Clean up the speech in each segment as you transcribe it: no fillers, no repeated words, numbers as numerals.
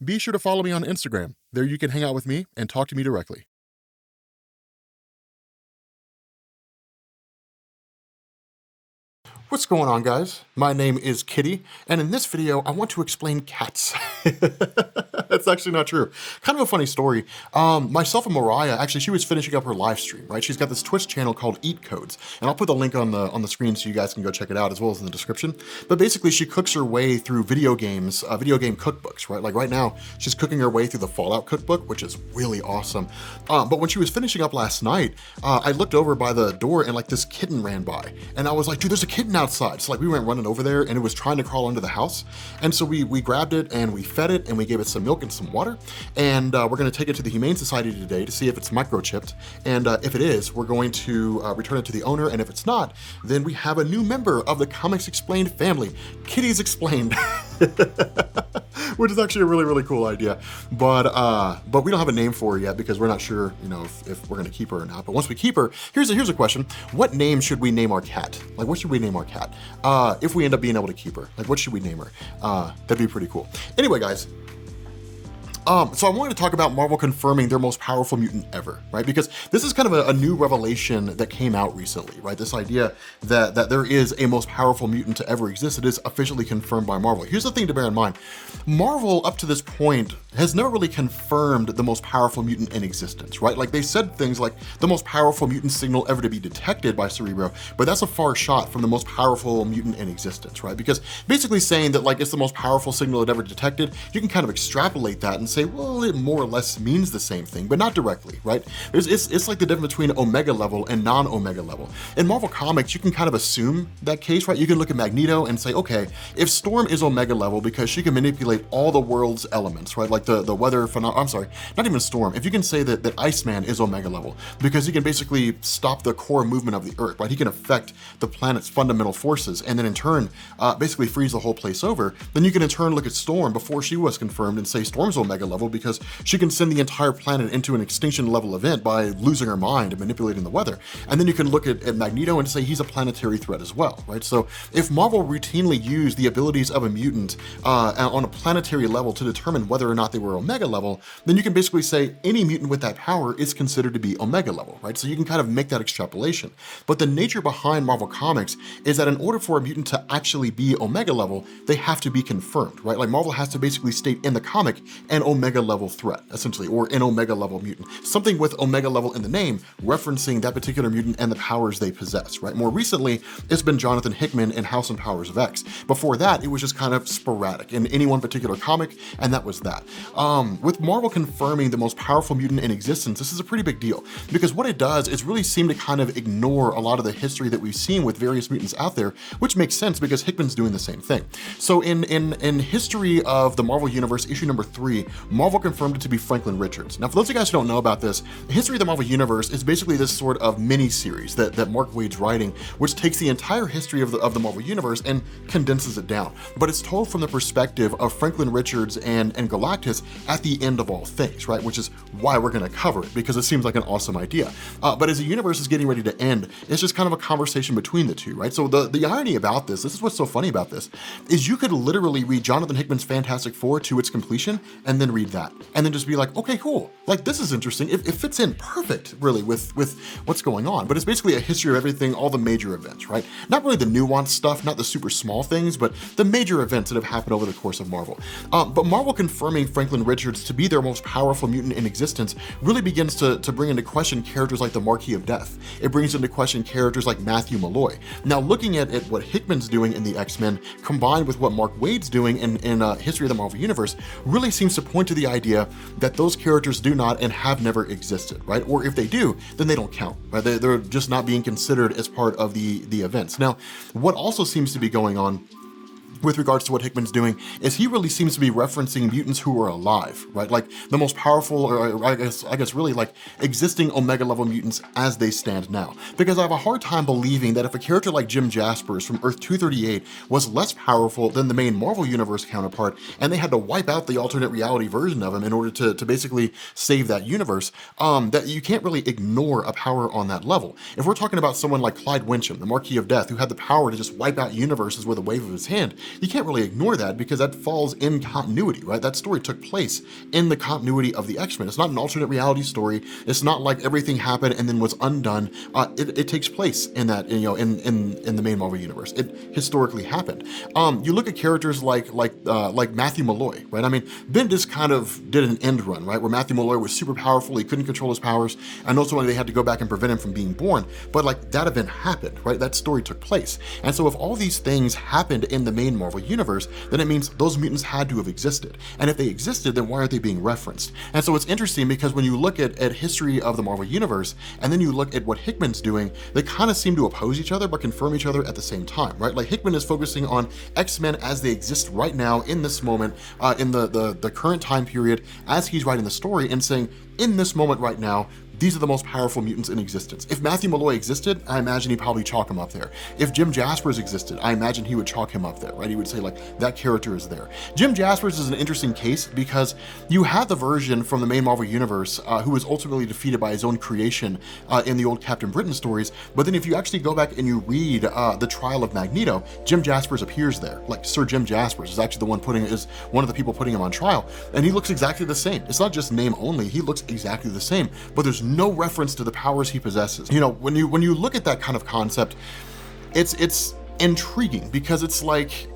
Be sure to follow me on Instagram. There you can hang out with me and talk to me directly. What's going on, guys? My name is Kitty, and in this video, I want to explain cats. That's actually not true. Kind of a funny story. Myself and Mariah, actually, she was finishing up her live stream, right? She's got this Twitch channel called Eat Codes, and I'll put the link on the screen so you guys can go check it out, as well as in the description. But basically, she cooks her way through video games, video game cookbooks, right? Like right now, she's cooking her way through the Fallout cookbook, which is really awesome. But when she was finishing up last night, I looked over by the door and like this kitten ran by, and I was like, dude, there's a kitten outside. So like we went running over there, and it was trying to crawl under the house, and so we grabbed it and we fed it and we gave it some milk and some water, and we're going to take it to the Humane Society today to see if it's microchipped, and if it is, we're going to return it to the owner, and if it's not, then we have a new member of the Comics Explained family, Kitty's Explained. Which is actually a really cool idea, but we don't have a name for her yet because we're not sure, you know, if we're gonna keep her or not. But once we keep her, here's a question: what name should we name our cat? Like, what should we name our cat if we end up being able to keep her? Like, what should we name her? That'd be pretty cool. Anyway, guys. So I wanted to talk about Marvel confirming their most powerful mutant ever, right? Because this is kind of a new revelation that came out recently, right? This idea that there is a most powerful mutant to ever exist. It is officially confirmed by Marvel. Here's the thing to bear in mind. Marvel, up to this point, has never really confirmed the most powerful mutant in existence, right? Like, they said things like the most powerful mutant signal ever to be detected by Cerebro, but that's a far shot from the most powerful mutant in existence, right? Because basically saying that like it's the most powerful signal it ever detected, you can kind of extrapolate that and say, well, it more or less means the same thing, but not directly, right? It's like the difference between Omega level and non-Omega level. In Marvel Comics, you can kind of assume that case, right? You can look at Magneto and say, okay, if Storm is Omega level because she can manipulate all the world's elements, right? Like the weather phenomenon, I'm sorry, not even Storm. If you can say that Iceman is Omega level because he can basically stop the core movement of the Earth, right? He can affect the planet's fundamental forces and then in turn, basically freeze the whole place over, then you can in turn look at Storm before she was confirmed and say Storm's Omega level because she can send the entire planet into an extinction level event by losing her mind and manipulating the weather. And then you can look at Magneto and say he's a planetary threat as well, right? So if Marvel routinely used the abilities of a mutant on a planetary level to determine whether or not they were Omega level, then you can basically say any mutant with that power is considered to be Omega level, right? So you can kind of make that extrapolation. But the nature behind Marvel Comics is that in order for a mutant to actually be Omega level, they have to be confirmed, right? Like Marvel has to basically state in the comic an Omega level threat, essentially, or an Omega level mutant. Something with Omega level in the name, referencing that particular mutant and the powers they possess, right? More recently, it's been Jonathan Hickman in House and Powers of X. Before that, it was just kind of sporadic in any one particular comic, and that was that. With Marvel confirming the most powerful mutant in existence, this is a pretty big deal, because what it does is really seem to kind of ignore a lot of the history that we've seen with various mutants out there, which makes sense because Hickman's doing the same thing. So in History of the Marvel Universe, issue number 3, Marvel confirmed it to be Franklin Richards. Now, for those of you guys who don't know about this, History of the Marvel Universe is basically this sort of mini-series that Mark Waid's writing, which takes the entire history of the Marvel Universe and condenses it down. But it's told from the perspective of Franklin Richards and Galactus at the end of all things, right? Which is why we're going to cover it, because it seems like an awesome idea. But as the universe is getting ready to end, it's just kind of a conversation between the two, right? So the irony about this is what's so funny about this, is you could literally read Jonathan Hickman's Fantastic Four to its completion and then read that. And then just be like, okay, cool. Like, this is interesting. It fits in perfect, really, with what's going on. But it's basically a history of everything, all the major events, right? Not really the nuanced stuff, not the super small things, but the major events that have happened over the course of Marvel. But Marvel confirming Franklin Richards to be their most powerful mutant in existence really begins to bring into question characters like the Marquis of Death. It brings into question characters like Matthew Malloy. Now, looking at what Hickman's doing in the X-Men, combined with what Mark Waid's doing in History of the Marvel Universe, really seems to point to the idea that those characters do not and have never existed, right? Or if they do, then they don't count, right? They're just not being considered as part of the events. Now, what also seems to be going on with regards to what Hickman's doing is he really seems to be referencing mutants who are alive, right? Like the most powerful, or I guess really like existing Omega level mutants as they stand now. Because I have a hard time believing that if a character like Jim Jaspers from Earth 238 was less powerful than the main Marvel Universe counterpart, and they had to wipe out the alternate reality version of him in order to basically save that universe, that you can't really ignore a power on that level. If we're talking about someone like Clyde Wincham, the Marquis of Death, who had the power to just wipe out universes with a wave of his hand, you can't really ignore that because that falls in continuity, right? That story took place in the continuity of the X-Men. It's not an alternate reality story. It's not like everything happened and then was undone. It takes place in that, in the main Marvel universe. It historically happened. You look at characters like Matthew Malloy, right? I mean, Bendis kind of did an end run, right? Where Matthew Malloy was super powerful. He couldn't control his powers. And ultimately they had to go back and prevent him from being born. But like that event happened, right? That story took place. And so if all these things happened in the main Marvel universe, then it means those mutants had to have existed. And if they existed, then why aren't they being referenced? And so it's interesting because when you look at history of the Marvel universe, and then you look at what Hickman's doing, they kind of seem to oppose each other, but confirm each other at the same time, right? Like Hickman is focusing on X-Men as they exist right now in this moment, in the current time period, as he's writing the story and saying, in this moment right now, these are the most powerful mutants in existence. If Matthew Malloy existed, I imagine he'd probably chalk him up there. If Jim Jaspers existed, I imagine he would chalk him up there, right? He would say like, that character is there. Jim Jaspers is an interesting case because you have the version from the main Marvel universe who was ultimately defeated by his own creation in the old Captain Britain stories. But then if you actually go back and you read the trial of Magneto, Jim Jaspers appears there. Like Sir Jim Jaspers is actually one of the people putting him on trial. And he looks exactly the same. It's not just name only, he looks exactly the same, but there's no reference to the powers he possesses. When you look at that kind of concept, it's intriguing because it's like,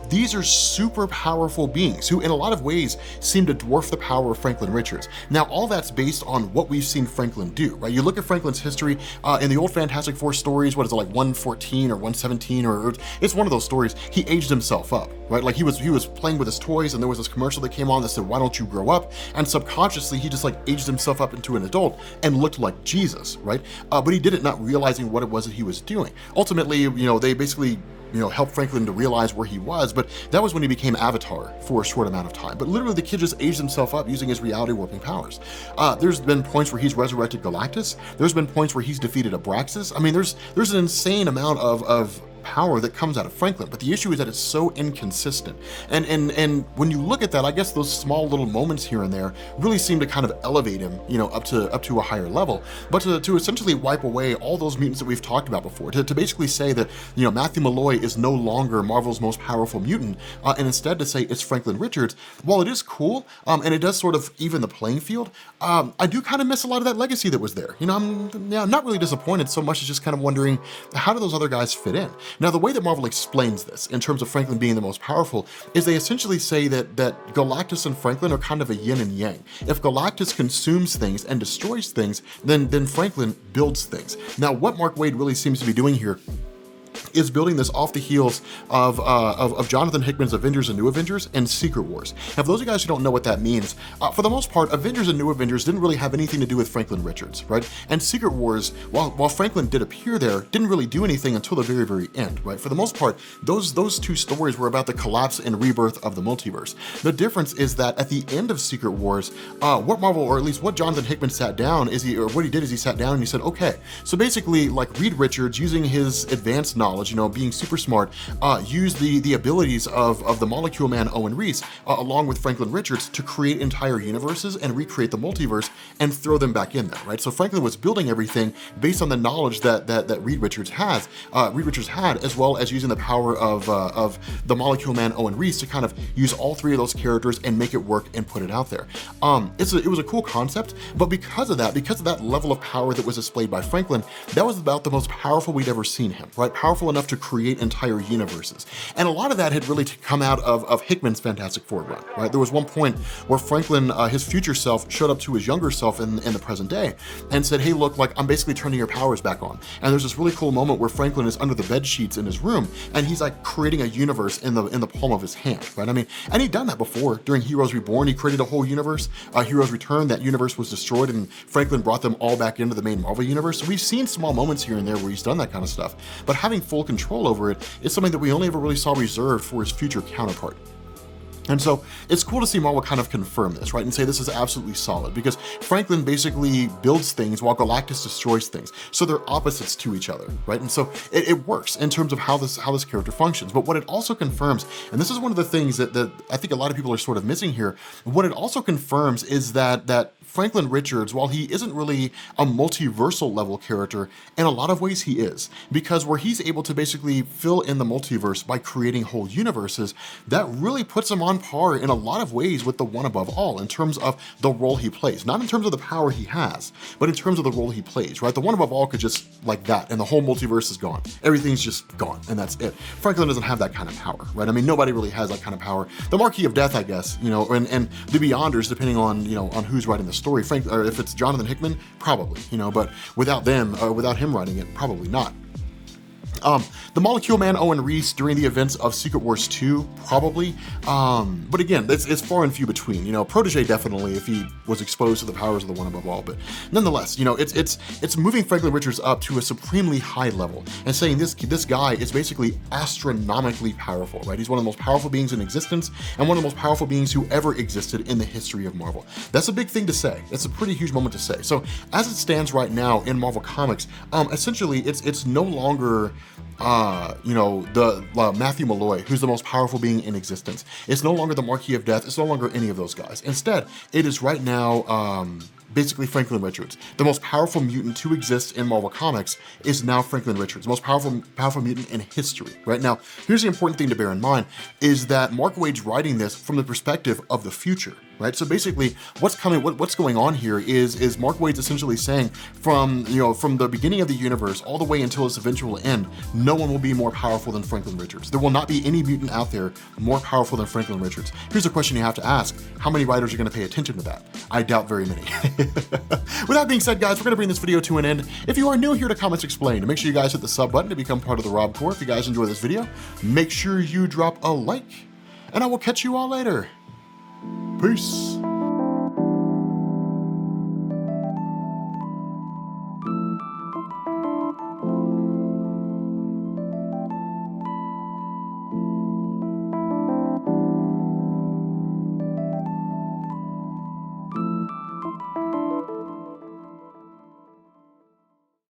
these are super powerful beings who in a lot of ways seem to dwarf the power of Franklin Richards. Now, all that's based on what we've seen Franklin do, right? You look at Franklin's history in the old Fantastic Four stories, what is it, like 114 or 117, or it's one of those stories, he aged himself up, right? Like he was playing with his toys and there was this commercial that came on that said, why don't you grow up? And subconsciously, he just like aged himself up into an adult and looked like Jesus, right? But he did it not realizing what it was that he was doing. Ultimately, they basically helped Franklin to realize where he was, but that was when he became Avatar for a short amount of time. But literally the kid just aged himself up using his reality warping powers. There's been points where he's resurrected Galactus. There's been points where he's defeated Abraxas. I mean, there's an insane amount of power that comes out of Franklin, but the issue is that it's so inconsistent. And when you look at that, I guess those small little moments here and there really seem to kind of elevate him, up to a higher level. But to essentially wipe away all those mutants that we've talked about before, to basically say that, Matthew Malloy is no longer Marvel's most powerful mutant, and instead to say it's Franklin Richards, while it is cool, and it does sort of even the playing field, I do kind of miss a lot of that legacy that was there. I'm not really disappointed so much as just kind of wondering, how do those other guys fit in? Now, the way that Marvel explains this, in terms of Franklin being the most powerful, is they essentially say that Galactus and Franklin are kind of a yin and yang. If Galactus consumes things and destroys things, then Franklin builds things. Now, what Mark Waid really seems to be doing here is building this off the heels of Jonathan Hickman's Avengers and New Avengers and Secret Wars. Now, for those of you guys who don't know what that means, for the most part, Avengers and New Avengers didn't really have anything to do with Franklin Richards, right? And Secret Wars, while Franklin did appear there, didn't really do anything until the very, very end, right? For the most part, those two stories were about the collapse and rebirth of the multiverse. The difference is that at the end of Secret Wars, what Marvel, or at least what Jonathan Hickman sat down is he sat down and he said, okay, so basically like Reed Richards, using his advanced knowledge, being super smart, used the abilities of the Molecule Man Owen Reese, along with Franklin Richards, to create entire universes and recreate the multiverse and throw them back in there, right? So Franklin was building everything based on the knowledge that Reed Richards had, as well as using the power of the Molecule Man Owen Reese to kind of use all three of those characters and make it work and put it out there. It was a cool concept, but because of that level of power that was displayed by Franklin, that was about the most powerful we'd ever seen him, right? Powerful enough to create entire universes. And a lot of that had really come out of Hickman's Fantastic Four run, right? There was one point where Franklin, his future self, showed up to his younger self in the present day and said, hey, look, like I'm basically turning your powers back on. And there's this really cool moment where Franklin is under the bed sheets in his room and he's like creating a universe in the palm of his hand, right? I mean, and he'd done that before during Heroes Reborn. He created a whole universe. Heroes Return, that universe was destroyed and Franklin brought them all back into the main Marvel universe. So we've seen small moments here and there where he's done that kind of stuff, but having full control over it is something that we only ever really saw reserved for his future counterpart. And so it's cool to see Marvel kind of confirm this, right? And say this is absolutely solid because Franklin basically builds things while Galactus destroys things. So they're opposites to each other, right? And so it works in terms of how this character functions. But what it also confirms, and this is one of the things that I think a lot of people are sort of missing here, what it also confirms is that Franklin Richards, while he isn't really a multiversal level character, in a lot of ways he is, because where he's able to basically fill in the multiverse by creating whole universes, that really puts him on par in a lot of ways with the One Above All in terms of the role he plays, not in terms of the power he has, but in terms of the role he plays, right? The One Above All could just like that, and the whole multiverse is gone. Everything's just gone, and that's it. Franklin doesn't have that kind of power, right? I mean, nobody really has that kind of power. The Marquis of Death, I guess, you know, and the Beyonders, depending on, you know, on who's writing the story. Or if it's Jonathan Hickman, probably, you know, but without them, without him writing it, probably not. The Molecule Man, Owen Reese, during the events of Secret Wars 2, probably. But again, it's far and few between. You know, Protege definitely, if he was exposed to the powers of the One Above All. But nonetheless, you know, it's moving Franklin Richards up to a supremely high level and saying this guy is basically astronomically powerful, right? He's one of the most powerful beings in existence and one of the most powerful beings who ever existed in the history of Marvel. That's a big thing to say. It's a pretty huge moment to say. So as it stands right now in Marvel Comics, essentially it's no longer you know, the Matthew Malloy, who's the most powerful being in existence. It's no longer the Marquis of Death. It's no longer any of those guys. Instead, it is right now basically Franklin Richards. The most powerful mutant to exist in Marvel Comics is now Franklin Richards, the most powerful mutant in history. Right now, here's the important thing to bear in mind is that Mark Waid's writing this from the perspective of the future. Right? So basically what's going on here is Mark Waid's essentially saying from the beginning of the universe all the way until its eventual end, no one will be more powerful than Franklin Richards. There will not be any mutant out there more powerful than Franklin Richards. Here's a question you have to ask. How many writers are going to pay attention to that? I doubt very many. With that being said, guys, we're going to bring this video to an end. If you are new here to Comics Explained, make sure you guys hit the sub button to become part of the Rob Corps. If you guys enjoy this video, make sure you drop a like, and I will catch you all later. Peace.